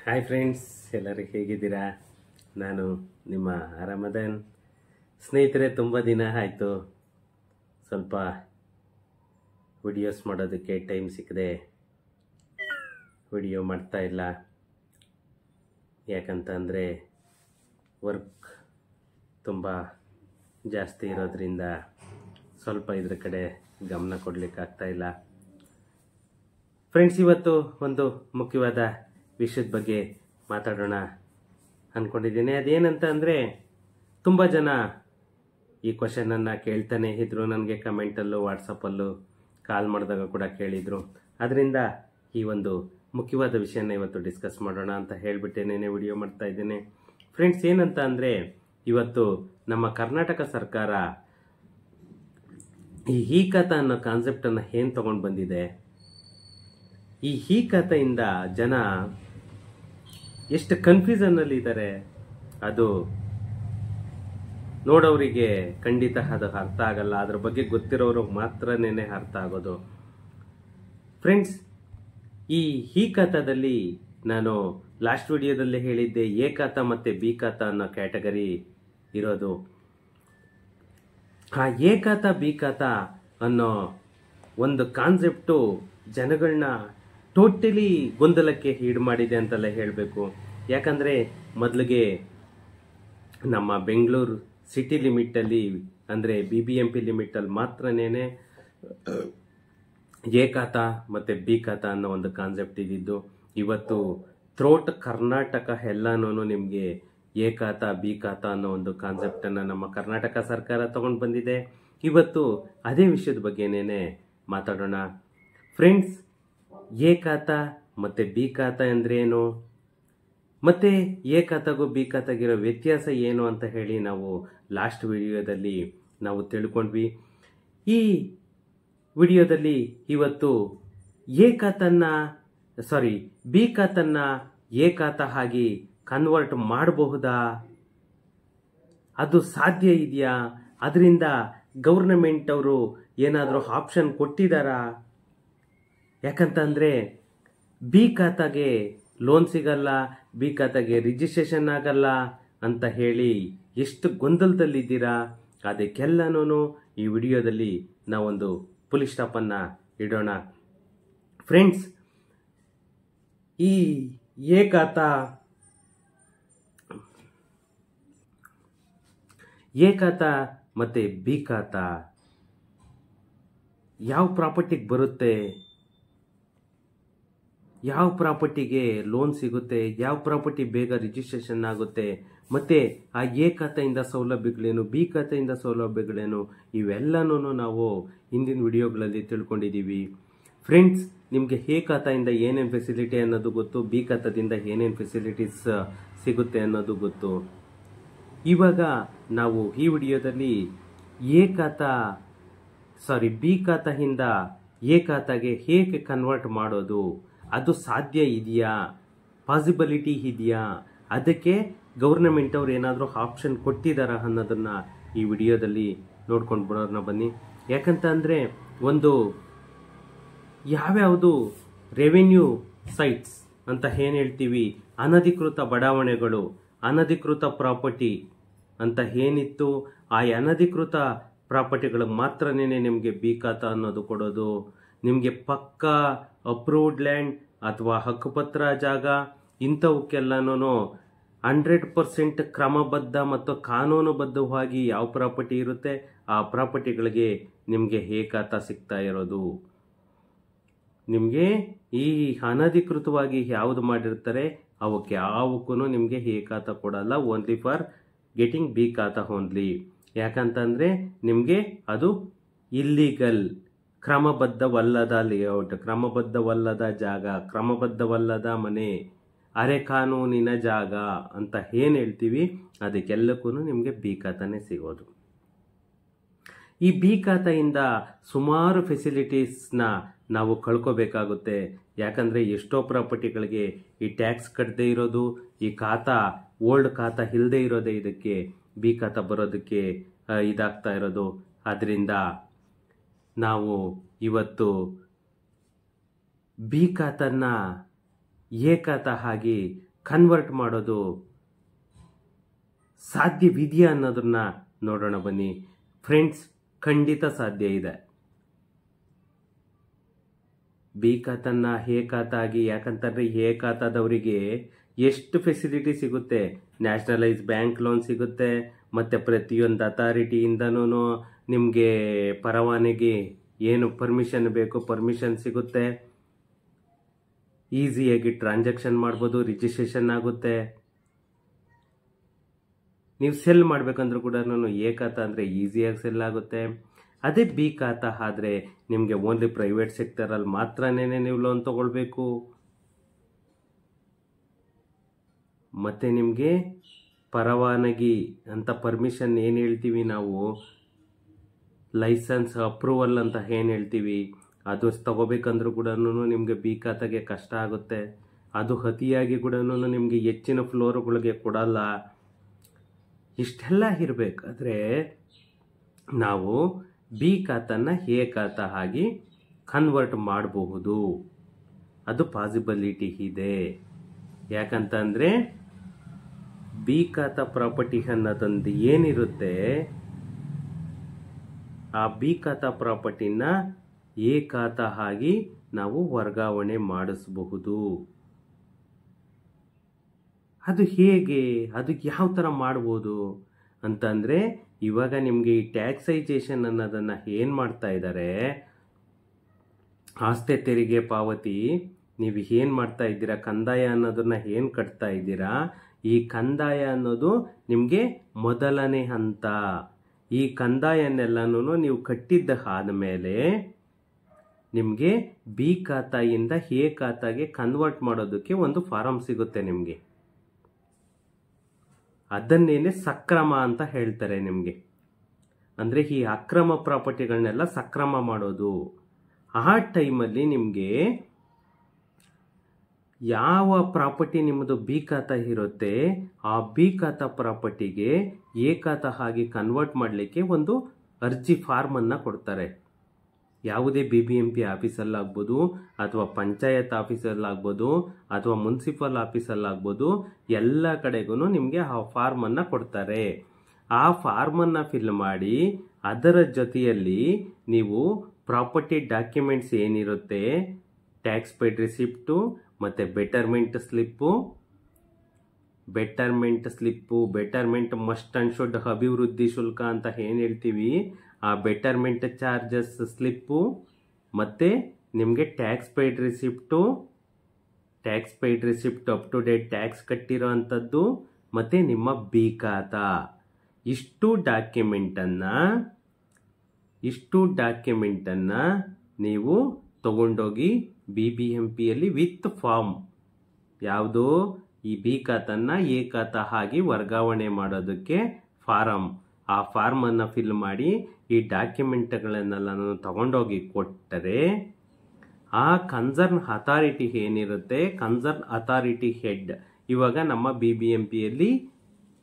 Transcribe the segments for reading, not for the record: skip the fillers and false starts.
Hi friends, ಎಲ್ಲರೂ ಹೇಗಿದ್ದೀರಾ? ನಾನು ನಿಮ್ಮ ರಮದಾನ್. ಸ್ನೇಹಿತರೆ, ತುಂಬ ದಿನ ಆಯಿತು ಸ್ವಲ್ಪ ವಿಡಿಯೋಸ್ ಮಾಡೋದಕ್ಕೆ ಟೈಮ್ ಸಿಕ್ಕದೆ ವಿಡಿಯೋ ಮಾಡ್ತಾ ಇಲ್ಲ. ಯಾಕಂತಂದರೆ ವರ್ಕ್ ತುಂಬ ಜಾಸ್ತಿ ಇರೋದ್ರಿಂದ ಸ್ವಲ್ಪ ಇದ್ರ ಕಡೆ ಗಮನ ಕೊಡಲಿಕ್ಕಾಗ್ತಾ ಇಲ್ಲ. ಫ್ರೆಂಡ್ಸ್, ಇವತ್ತು ಒಂದು ಮುಖ್ಯವಾದ ವಿಷಯದ ಬಗ್ಗೆ ಮಾತಾಡೋಣ ಅಂದ್ಕೊಂಡಿದ್ದೀನಿ. ಅದೇನಂತ ಅಂದರೆ, ತುಂಬ ಜನ ಈ ಕ್ವಶನನ್ನು ಕೇಳ್ತಾನೆ ಇದ್ರು. ನನಗೆ ಕಮೆಂಟಲ್ಲೂ ವಾಟ್ಸಪ್ಪಲ್ಲೂ ಕಾಲ್ ಮಾಡಿದಾಗ ಕೂಡ ಕೇಳಿದರು. ಅದರಿಂದ ಈ ಒಂದು ಮುಖ್ಯವಾದ ವಿಷಯನ ಇವತ್ತು ಡಿಸ್ಕಸ್ ಮಾಡೋಣ ಅಂತ ಹೇಳಿಬಿಟ್ಟೇನೆ ವಿಡಿಯೋ ಮಾಡ್ತಾ ಇದ್ದೇನೆ. ಫ್ರೆಂಡ್ಸ್, ಏನಂತ ಅಂದರೆ, ಇವತ್ತು ನಮ್ಮ ಕರ್ನಾಟಕ ಸರ್ಕಾರ ಈ ಖಾತಾ ಅನ್ನೋ ಕಾನ್ಸೆಪ್ಟನ್ನು ಏನು ತೊಗೊಂಡು ಬಂದಿದೆ. ಈ ಖಾತೆಯಿಂದ ಜನ ಎಷ್ಟು ಕನ್ಫ್ಯೂಷನ್ನಲ್ಲಿ ಇದ್ದಾರೆ, ಅದು ನೋಡೋರಿಗೆ ಖಂಡಿತ ಅದು ಅರ್ಥ ಆಗಲ್ಲ. ಅದ್ರ ಬಗ್ಗೆ ಗೊತ್ತಿರೋರಿಗೆ ಮಾತ್ರನೇ ಅರ್ಥ ಆಗೋದು. ಫ್ರೆಂಡ್ಸ್, ಈ ಖಾತಾದಲ್ಲಿ ನಾನು ಲಾಸ್ಟ್ ವಿಡಿಯೋದಲ್ಲಿ ಹೇಳಿದ್ದೆ, ಎ ಖಾತಾ ಮತ್ತು ಬಿ ಖಾತಾ ಅನ್ನೋ ಕ್ಯಾಟಗರಿ ಇರೋದು. ಆ ಎ ಖಾತಾ ಬಿ ಖಾತಾ ಅನ್ನೋ ಒಂದು ಕಾನ್ಸೆಪ್ಟು ಜನಗಳನ್ನ ಟೋಟಲಿ ಗೊಂದಲಕ್ಕೆ ಈಡು ಮಾಡಿದೆ ಅಂತಲೇ ಹೇಳಬೇಕು. ಯಾಕಂದರೆ ಮೊದಲಿಗೆ ನಮ್ಮ ಬೆಂಗಳೂರು ಸಿಟಿ ಲಿಮಿಟಲ್ಲಿ, ಅಂದರೆ BBMP ಲಿಮಿಟಲ್ಲಿ ಮಾತ್ರನೇ ಎ ಖಾತಾ ಮತ್ತು ಬಿ ಖಾತಾ ಅನ್ನೋ ಒಂದು ಕಾನ್ಸೆಪ್ಟ್ ಇದ್ದಿದ್ದು. ಇವತ್ತು ಥ್ರೋಟ್ ಕರ್ನಾಟಕ ಎಲ್ಲನೂ ನಿಮಗೆ ಎ ಖಾತಾ ಬಿ ಖಾತಾ ಅನ್ನೋ ಒಂದು ಕಾನ್ಸೆಪ್ಟನ್ನು ನಮ್ಮ ಕರ್ನಾಟಕ ಸರ್ಕಾರ ತಗೊಂಡು ಬಂದಿದೆ. ಇವತ್ತು ಅದೇ ವಿಷಯದ ಬಗ್ಗೆನೇ ಮಾತಾಡೋಣ. ಫ್ರೆಂಡ್ಸ್, ಎ ಖಾತಾ ಮತ್ತು ಬಿ ಖಾತಾ ಅಂದ್ರೇನು, ಮತ್ತು ಎ ಖಾತಾಗೂ ಬಿ ಖಾತಾಗಿರೋ ವ್ಯತ್ಯಾಸ ಏನು ಅಂತ ಹೇಳಿ ನಾವು ಲಾಸ್ಟ್ ವಿಡಿಯೋದಲ್ಲಿ ನಾವು ತಿಳ್ಕೊಂಡ್ವಿ. ಈ ವಿಡಿಯೋದಲ್ಲಿ ಇವತ್ತು ಬಿ ಖಾತನ್ನ ಎ ಖಾತಾ ಆಗಿ ಕನ್ವರ್ಟ್ ಮಾಡಬಹುದಾ, ಅದು ಸಾಧ್ಯ ಇದೆಯಾ, ಅದರಿಂದ ಗೌರ್ನಮೆಂಟ್ ಅವರು ಏನಾದರೂ ಆಪ್ಷನ್ ಕೊಟ್ಟಿದ್ದಾರಾ? ಯಾಕಂತಂದರೆ ಬಿ ಖಾತಾಗೆ ಲೋನ್ ಸಿಗಲ್ಲ, ಬಿ ಖಾತಾಗೆ ರಿಜಿಸ್ಟ್ರೇಷನ್ ಆಗಲ್ಲ ಅಂತ ಹೇಳಿ ಎಷ್ಟು ಗೊಂದಲದಲ್ಲಿದ್ದೀರಾ. ಅದಕ್ಕೆಲ್ಲನೂ ಈ ವಿಡಿಯೋದಲ್ಲಿ ನಾವೊಂದು ಫುಲ್ ಸ್ಟಾಪನ್ನು ಇಡೋಣ. ಫ್ರೆಂಡ್ಸ್, ಈ ಎ ಖಾತಾ ಮತ್ತು ಬಿ ಖಾತಾ ಯಾವ ಪ್ರಾಪರ್ಟಿಗೆ ಬರುತ್ತೆ, ಯಾವ ಪ್ರಾಪರ್ಟಿಗೆ ಲೋನ್ ಸಿಗುತ್ತೆ, ಯಾವ ಪ್ರಾಪರ್ಟಿ ಬೇಗ ರಿಜಿಸ್ಟ್ರೇಷನ್ ಆಗುತ್ತೆ, ಮತ್ತು ಆ ಎ ಖಾತೆಯಿಂದ ಸೌಲಭ್ಯಗಳೇನು, ಬಿ ಖಾತೆಯಿಂದ ಸೌಲಭ್ಯಗಳೇನು, ಇವೆಲ್ಲನೂ ನಾವು ಹಿಂದಿನ ವಿಡಿಯೋಗಳಲ್ಲಿ ತಿಳ್ಕೊಂಡಿದ್ದೀವಿ. ಫ್ರೆಂಡ್ಸ್, ನಿಮಗೆ ಎ ಖಾತೆಯಿಂದ ಏನೇನು ಫೆಸಿಲಿಟಿ ಅನ್ನೋದು ಗೊತ್ತು, ಬಿ ಖಾತಾದಿಂದ ಏನೇನು ಫೆಸಿಲಿಟೀಸ್ ಸಿಗುತ್ತೆ ಅನ್ನೋದು ಗೊತ್ತು. ಇವಾಗ ನಾವು ಈ ವಿಡಿಯೋದಲ್ಲಿ ಬಿ ಖಾತೆಯಿಂದ ಎ ಖಾತೆಗೆ ಹೇಗೆ ಕನ್ವರ್ಟ್ ಮಾಡೋದು, ಅದು ಸಾಧ್ಯ ಇದೆಯಾ, ಪಾಸಿಬಿಲಿಟಿ ಇದೆಯಾ, ಅದಕ್ಕೆ ಗೌರ್ನಮೆಂಟ್ ಅವ್ರು ಏನಾದರೂ ಆಪ್ಷನ್ ಕೊಟ್ಟಿದ್ದಾರಾ ಅನ್ನೋದನ್ನು ಈ ವಿಡಿಯೋದಲ್ಲಿ ನೋಡ್ಕೊಂಡು ಬರೋಣ ಬನ್ನಿ. ಯಾಕಂತಂದರೆ, ಒಂದು ಯಾವ್ಯಾವುದು ರೆವೆನ್ಯೂ ಸೈಟ್ಸ್ ಅಂತ ಏನು ಹೇಳ್ತೀವಿ, ಅನಧಿಕೃತ ಬಡಾವಣೆಗಳು, ಅನಧಿಕೃತ ಪ್ರಾಪರ್ಟಿ ಅಂತ ಏನಿತ್ತು, ಆ ಅನಧಿಕೃತ ಪ್ರಾಪರ್ಟಿಗಳಿಗೆ ಮಾತ್ರನೇ ನಿಮಗೆ ಬಿ ಖಾತಾ ಅನ್ನೋದು ಕೊಡೋದು. ನಿಮಗೆ ಪಕ್ಕಾ ಅಪ್ರೂವ್ಡ್ ಲ್ಯಾಂಡ್ ಅಥವಾ ಹಕ್ಕುಪತ್ರ ಜಾಗ ಇಂಥವಕ್ಕೆಲ್ಲನೂ 100% ಕ್ರಮಬದ್ಧ ಮತ್ತು ಕಾನೂನುಬದ್ಧವಾಗಿ ಯಾವ ಪ್ರಾಪರ್ಟಿ ಇರುತ್ತೆ, ಆ ಪ್ರಾಪರ್ಟಿಗಳಿಗೆ ನಿಮಗೆ ಎ ಖಾತಾ ಸಿಗ್ತಾ ಇರೋದು. ನಿಮಗೆ ಈ ಅನಧಿಕೃತವಾಗಿ ಯಾವುದು ಮಾಡಿರ್ತಾರೆ ಅವಕ್ಕೆ ಯಾವಕ್ಕೂ ನಿಮಗೆ ಎ ಖಾತಾ ಕೊಡಲ್ಲ, ಓನ್ಲಿ ಫಾರ್ ಗೆಟಿಂಗ್ ಬಿ ಖಾತಾ ಓನ್ಲಿ. ಯಾಕಂತಂದರೆ ನಿಮಗೆ ಅದು ಇಲ್ಲಿಗಲ್, ಕ್ರಮಬದ್ಧವಲ್ಲದ ಲೇಔಟ್, ಕ್ರಮಬದ್ಧವಲ್ಲದ ಜಾಗ, ಕ್ರಮಬದ್ಧವಲ್ಲದ ಮನೆ, ಅರೆ ಕಾನೂನಿನ ಜಾಗ ಅಂತ ಏನು ಹೇಳ್ತೀವಿ, ಅದಕ್ಕೆಲ್ಲಕ್ಕೂ ನಿಮಗೆ ಬಿ ಖಾತಾನೇ ಸಿಗೋದು. ಈ ಬಿ ಖಾತೆಯಿಂದ ಸುಮಾರು ಫೆಸಿಲಿಟೀಸ್ನ ನಾವು ಕಳ್ಕೋಬೇಕಾಗುತ್ತೆ. ಯಾಕಂದರೆ ಎಷ್ಟೋ ಪ್ರಾಪರ್ಟಿಗಳಿಗೆ ಈ ಟ್ಯಾಕ್ಸ್ ಕಟ್ಟದೇ ಇರೋದು, ಈ ಖಾತಾ ಓಲ್ಡ್ ಖಾತಾ ಇಲ್ಲದೆ ಇರೋದೇ ಇದಕ್ಕೆ ಬಿ ಖಾತಾ ಬರೋದಕ್ಕೆ ಇದಾಗ್ತಾ ಇರೋದು. ಆದ್ದರಿಂದ ನಾವು ಇವತ್ತು ಬಿ ಖಾತನ್ನ ಎ ಖಾತಾ ಆಗಿ ಕನ್ವರ್ಟ್ ಮಾಡೋದು ಸಾಧ್ಯವಿದೆಯಾ ಅನ್ನೋದನ್ನ ನೋಡೋಣ ಬನ್ನಿ ಫ್ರೆಂಡ್ಸ್. ಖಂಡಿತ ಸಾಧ್ಯ ಇದೆ. ಬಿ ಖಾತನ್ನ ಎ ಖಾತಾ ಆಗಿ, ಯಾಕಂತಂದ್ರೆ ಎ ಖಾತಾದವರಿಗೆ ಎಷ್ಟು ಫೆಸಿಲಿಟಿ ಸಿಗುತ್ತೆ, ನ್ಯಾಷನಲೈಸ್ ಬ್ಯಾಂಕ್ ಲೋನ್ ಸಿಗುತ್ತೆ, ಮತ್ತೆ ಪ್ರತಿಯೊಂದು ಅಥಾರಿಟಿಯಿಂದನೂ ನಿಮಗೆ ಪರವಾನಗಿ ಏನು ಪರ್ಮಿಷನ್ ಬೇಕು ಪರ್ಮಿಷನ್ ಸಿಗುತ್ತೆ, ಈಸಿಯಾಗಿ ಟ್ರಾನ್ಸಾಕ್ಷನ್ ಮಾಡ್ಬೋದು, ರಿಜಿಸ್ಟ್ರೇಷನ್ ಆಗುತ್ತೆ. ನೀವು ಸೆಲ್ ಮಾಡ್ಬೇಕಂದ್ರೂ ಕೂಡ ಎ ಖಾತಾ ಅಂದರೆ ಈಸಿಯಾಗಿ ಸೆಲ್ ಆಗುತ್ತೆ. ಅದೇ ಬಿ ಖಾತಾ ಆದರೆ ನಿಮಗೆ ಓನ್ಲಿ ಪ್ರೈವೇಟ್ ಸೆಕ್ಟರಲ್ಲಿ ಮಾತ್ರನೇ ನೀವು ಲೋನ್ ತಗೊಳ್ಬೇಕು. ಮತ್ತೆ ನಿಮಗೆ ಪರವಾನಗಿ ಅಂತ ಪರ್ಮಿಷನ್ ಏನು ಹೇಳ್ತೀವಿ ನಾವು, ಲೈಸೆನ್ಸ್ ಅಪ್ರೂವಲ್ ಅಂತ ಏನು ಹೇಳ್ತೀವಿ, ಅದು ತಗೋಬೇಕಂದ್ರೂ ಕೂಡ ನಿಮಗೆ ಬಿ ಖಾತಾಗೆ ಕಷ್ಟ ಆಗುತ್ತೆ. ಅದು ಅತಿಯಾಗಿ ಕೂಡ ನಿಮಗೆ ಹೆಚ್ಚಿನ ಫ್ಲೋರ್ಗಳಿಗೆ ಕೊಡಲ್ಲ. ಇಷ್ಟೆಲ್ಲ ಇರಬೇಕಾದ್ರೆ ನಾವು ಬಿ ಖಾತನ್ನ ಎ ಖಾತಾ ಆಗಿ ಕನ್ವರ್ಟ್ ಮಾಡಬಹುದು. ಅದು ಪಾಸಿಬಿಲಿಟಿ ಇದೆ. ಯಾಕಂತಂದರೆ ಬಿ ಖಾತಾ ಪ್ರಾಪರ್ಟಿ ಅನ್ನೋದೊಂದು ಏನಿರುತ್ತೆ, ಆ ಬಿ ಖಾತಾ ಪ್ರಾಪರ್ಟಿನ ಎ ಖಾತಾ ಆಗಿ ನಾವು ವರ್ಗಾವಣೆ ಮಾಡಿಸಬಹುದು. ಅದು ಹೇಗೆ, ಅದು ಯಾವ ಥರ ಮಾಡ್ಬೋದು ಅಂತಂದರೆ, ಇವಾಗ ನಿಮಗೆ ಈ ಟ್ಯಾಕ್ಸೈಜೇಷನ್ ಅನ್ನೋದನ್ನು ಏನು ಮಾಡ್ತಾ ಇದ್ದಾರೆ, ಆಸ್ತಿ ತೆರಿಗೆ ಪಾವತಿ ನೀವು ಏನು ಮಾಡ್ತಾ ಇದ್ದೀರಾ, ಕಂದಾಯ ಅನ್ನೋದನ್ನ ಏನು ಕಟ್ತಾ ಇದ್ದೀರಾ, ಈ ಕಂದಾಯ ಅನ್ನೋದು ನಿಮಗೆ ಮೊದಲನೇ ಹಂತ. ಈ ಕಂದಾಯನ್ನೆಲ್ಲನೂ ನೀವು ಕಟ್ಟಿದ್ದ ಆದಮೇಲೆ ನಿಮಗೆ ಬಿ ಖಾತಾಯಿಂದ ಎ ಖಾತಾಗೆ ಕನ್ವರ್ಟ್ ಮಾಡೋದಕ್ಕೆ ಒಂದು ಫಾರಂ ಸಿಗುತ್ತೆ ನಿಮಗೆ. ಅದನ್ನೇನೆ ಸಕ್ರಮ ಅಂತ ಹೇಳ್ತಾರೆ ನಿಮಗೆ. ಅಂದರೆ ಈ ಅಕ್ರಮ ಪ್ರಾಪರ್ಟಿಗಳನ್ನೆಲ್ಲ ಸಕ್ರಮ ಮಾಡೋದು. ಆ ಟೈಮಲ್ಲಿ ನಿಮಗೆ ಯಾವ ಪ್ರಾಪರ್ಟಿ ನಿಮ್ಮದು ಬಿ ಖಾತಾ ಇರುತ್ತೆ, ಆ ಬಿ ಖಾತಾ ಪ್ರಾಪರ್ಟಿಗೆ ಎ ಖಾತಾ ಆಗಿ ಕನ್ವರ್ಟ್ ಮಾಡಲಿಕ್ಕೆ ಒಂದು ಅರ್ಜಿ ಫಾರ್ಮನ್ನು ಕೊಡ್ತಾರೆ. ಯಾವುದೇ BBMP ಆಫೀಸಲ್ಲಾಗ್ಬೋದು, ಅಥವಾ ಪಂಚಾಯತ್ ಆಫೀಸಲ್ಲಾಗ್ಬೋದು, ಅಥವಾ ಮುನ್ಸಿಪಲ್ ಆಫೀಸಲ್ಲಾಗ್ಬೋದು, ಎಲ್ಲ ಕಡೆಗೂ ನಿಮಗೆ ಆ ಫಾರ್ಮನ್ನು ಕೊಡ್ತಾರೆ. ಆ ಫಾರ್ಮನ್ನು ಫಿಲ್ ಮಾಡಿ ಅದರ ಜೊತೆಯಲ್ಲಿ ನೀವು ಪ್ರಾಪರ್ಟಿ ಡಾಕ್ಯುಮೆಂಟ್ಸ್ ಏನಿರುತ್ತೆ, ಟ್ಯಾಕ್ಸ್ ಪೇಡ್ ರಿಸಿಪ್ಟು ಮತ್ತು betterment slip, betterment must and should ಅಭಿವೃದ್ಧಿ ಶುಲ್ಕ ಅಂತ ಏನು ಹೇಳ್ತೀವಿ, ಆ ಬೆಟರ್ಮೆಂಟ್ ಚಾರ್ಜಸ್ ಸ್ಲಿಪ್ಪು, ಮತ್ತು ನಿಮಗೆ tax paid receipt up to date tax ಕಟ್ಟಿರೋ ಅಂಥದ್ದು, ಮತ್ತು ನಿಮ್ಮ ಬಿ ಖಾತಾ, ಇಷ್ಟು ಡಾಕ್ಯುಮೆಂಟನ್ನು ನೀವು ತಗೊಂಡೋಗಿ BBMPಯಲ್ಲಿ ವಿತ್ ಫಾರ್ಮ್, ಯಾವುದೋ ಈ ಬಿ ಖಾತನ್ನ ಎ ಖಾತಾ ಆಗಿ ವರ್ಗಾವಣೆ ಮಾಡೋದಕ್ಕೆ ಫಾರಂ, ಆ ಫಾರ್ಮನ್ನು ಫಿಲ್ ಮಾಡಿ ಈ ಡಾಕ್ಯುಮೆಂಟ್ಗಳನ್ನೆಲ್ಲ ತಗೊಂಡೋಗಿ ಕೊಟ್ಟರೆ, ಆ ಕನ್ಸರ್ನ್ ಅಥಾರಿಟಿ ಏನಿರುತ್ತೆ, ಕನ್ಸರ್ನ್ ಅಥಾರಿಟಿ ಹೆಡ್, ಇವಾಗ ನಮ್ಮ BBMPಯಲ್ಲಿ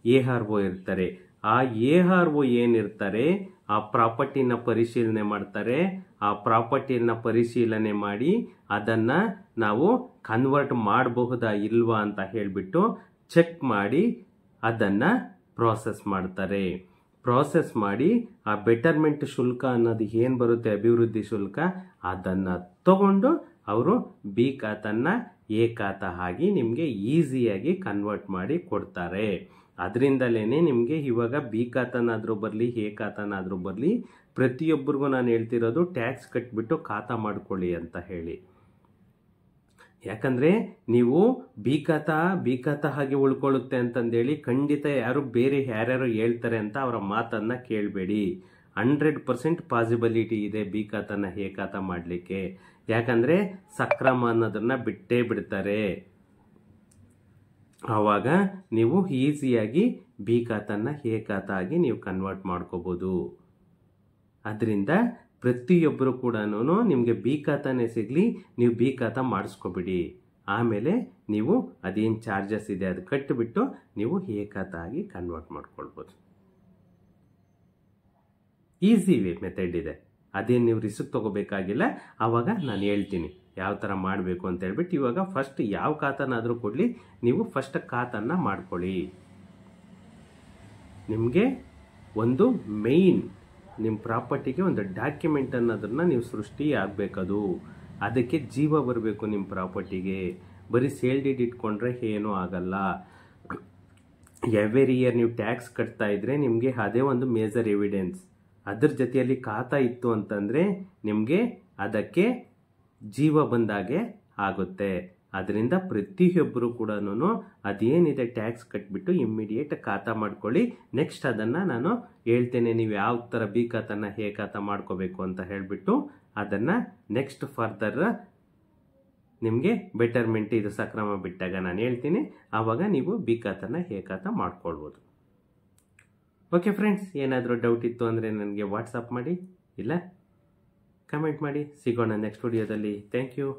ARO ಇರ್ತಾರೆ. ಆ ARO ಏನಿರ್ತಾರೆ, ಆ ಪ್ರಾಪರ್ಟಿನ ಪರಿಶೀಲನೆ ಮಾಡ್ತಾರೆ. ಆ ಪ್ರಾಪರ್ಟಿನ ಪರಿಶೀಲನೆ ಮಾಡಿ ಅದನ್ನು ನಾವು ಕನ್ವರ್ಟ್ ಮಾಡಬಹುದಾ ಇಲ್ವಾ ಅಂತ ಹೇಳಿಬಿಟ್ಟು ಚೆಕ್ ಮಾಡಿ ಅದನ್ನು ಪ್ರೋಸೆಸ್ ಮಾಡ್ತಾರೆ. ಪ್ರೋಸೆಸ್ ಮಾಡಿ ಆ ಬೆಟರ್ಮೆಂಟ್ ಶುಲ್ಕ ಅನ್ನೋದು ಏನು ಬರುತ್ತೆ, ಅಭಿವೃದ್ಧಿ ಶುಲ್ಕ, ಅದನ್ನು ತಗೊಂಡು ಅವರು ಬಿ ಖಾತನ್ನ ಎ ಖಾತಾ ಆಗಿ ನಿಮಗೆ ಈಸಿಯಾಗಿ ಕನ್ವರ್ಟ್ ಮಾಡಿ ಕೊಡ್ತಾರೆ. ಅದರಿಂದಲೇ ನಿಮಗೆ ಇವಾಗ ಬಿ ಖಾತಾನಾದರೂ ಬರಲಿ ಎ ಖಾತಾನಾದರೂ ಬರಲಿ, ಪ್ರತಿಯೊಬ್ಬರಿಗೂ ನಾನು ಹೇಳ್ತಿರೋದು ಟ್ಯಾಕ್ಸ್ ಕಟ್ಬಿಟ್ಟು ಖಾತಾ ಮಾಡ್ಕೊಳ್ಳಿ ಅಂತ ಹೇಳಿ. ಯಾಕಂದರೆ ನೀವು ಬಿ ಖಾತಾ ಹಾಗೆ ಉಳ್ಕೊಳ್ಳುತ್ತೆ ಅಂತಂದೇಳಿ ಖಂಡಿತ ಯಾರ್ಯಾರು ಹೇಳ್ತಾರೆ ಅಂತ ಅವರ ಮಾತನ್ನು ಕೇಳಬೇಡಿ. 100% ಪಾಸಿಬಿಲಿಟಿ ಇದೆ ಬಿ ಖಾತಾನ ಎ ಖಾತಾ ಮಾಡಲಿಕ್ಕೆ. ಯಾಕಂದರೆ ಸಕ್ರಮ ಅನ್ನೋದನ್ನು ಬಿಟ್ಟೇ ಬಿಡ್ತಾರೆ. ಆವಾಗ ನೀವು ಈಸಿಯಾಗಿ ಬಿ ಖಾತಾನ ಎ ಖಾತಾ ಆಗಿ ನೀವು ಕನ್ವರ್ಟ್ ಮಾಡ್ಕೋಬೋದು. ಅದರಿಂದ ಪ್ರತಿಯೊಬ್ಬರು ಕೂಡ ನಿಮಗೆ ಬಿ ಖಾತಾನೇ ಸಿಗಲಿ, ನೀವು ಬಿ ಖಾತಾ ಮಾಡಿಸ್ಕೊಬಿಡಿ. ಆಮೇಲೆ ನೀವು ಅದೇನು ಚಾರ್ಜಸ್ ಇದೆ ಅದು ಕಟ್ಟಿಬಿಟ್ಟು ನೀವು ಎ ಖಾತಾ ಆಗಿ ಕನ್ವರ್ಟ್ ಮಾಡ್ಕೊಳ್ಬೋದು. ಈಸಿ ಮೆಥಡ್ ಇದೆ. ಅದೇನು ನೀವು ರಿಸ್ಕ್ ತೊಗೋಬೇಕಾಗಿಲ್ಲ. ಆವಾಗ ನಾನು ಹೇಳ್ತೀನಿ ಯಾವ ಥರ ಮಾಡಬೇಕು ಅಂತ ಹೇಳ್ಬಿಟ್ಟು. ಇವಾಗ ಫಸ್ಟ್ ಯಾವ ಖಾತನಾದರೂ ಕೊಡಲಿ, ನೀವು ಫಸ್ಟ್ ಖಾತನ್ನು ಮಾಡ್ಕೊಳ್ಳಿ. ನಿಮಗೆ ಒಂದು ಮೇಯ್ನ್ ನಿಮ್ಮ ಪ್ರಾಪರ್ಟಿಗೆ ಒಂದು ಡಾಕ್ಯುಮೆಂಟ್ ಅನ್ನೋದನ್ನು ನೀವು ಸೃಷ್ಟಿ ಆಗಬೇಕದು. ಅದಕ್ಕೆ ಜೀವ ಬರಬೇಕು ನಿಮ್ಮ ಪ್ರಾಪರ್ಟಿಗೆ. ಬರೀ ಸೇಲ್ ಡೀಡ್ ಇಟ್ಕೊಂಡ್ರೆ ಏನೂ ಆಗಲ್ಲ. ಎವ್ರಿ ಇಯರ್ ನೀವು ಟ್ಯಾಕ್ಸ್ ಕಟ್ತಾ ಇದ್ರೆ ನಿಮಗೆ ಅದೇ ಒಂದು ಮೇಜರ್ ಎವಿಡೆನ್ಸ್. ಅದ್ರ ಜೊತೆಯಲ್ಲಿ ಖಾತಾ ಇತ್ತು ಅಂತಂದರೆ ನಿಮಗೆ ಅದಕ್ಕೆ ಜೀವ ಬಂದಾಗೆ ಆಗುತ್ತೆ. ಅದರಿಂದ ಪ್ರತಿಯೊಬ್ಬರು ಕೂಡ ಅದೇನಿದೆ ಟ್ಯಾಕ್ಸ್ ಕಟ್ಬಿಟ್ಟು ಇಮ್ಮಿಡಿಯೇಟ್ ಖಾತಾ ಮಾಡ್ಕೊಳ್ಳಿ. ನೆಕ್ಸ್ಟ್ ಅದನ್ನು ನಾನು ಹೇಳ್ತೇನೆ, ನೀವು ಯಾವ ಥರ ಬಿ ಖಾತಾನ ಹೇಗೆ ಖಾತಾ ಮಾಡ್ಕೋಬೇಕು ಅಂತ ಹೇಳಿಬಿಟ್ಟು ಅದನ್ನು ನೆಕ್ಸ್ಟ್ ಫರ್ದರ್ ನಿಮಗೆ ಬೆಟರ್ಮೆಂಟ್ ಇದು ಸಕ್ರಮ ಬಿಟ್ಟಾಗ ನಾನು ಹೇಳ್ತೀನಿ. ಆವಾಗ ನೀವು ಬಿ ಖಾತಾನ ಹೇಗೆ ಖಾತಾ ಮಾಡ್ಕೊಳ್ಬೋದು. ಓಕೆ ಫ್ರೆಂಡ್ಸ್, ಏನಾದರೂ ಡೌಟ್ ಇತ್ತು ಅಂದರೆ ನನಗೆ ವಾಟ್ಸಪ್ ಮಾಡಿ, ಇಲ್ಲ ಕಮೆಂಟ್ ಮಾಡಿ. ಸಿಗೋಣ ನೆಕ್ಸ್ಟ್ ವಿಡಿಯೋದಲ್ಲಿ. Thank you.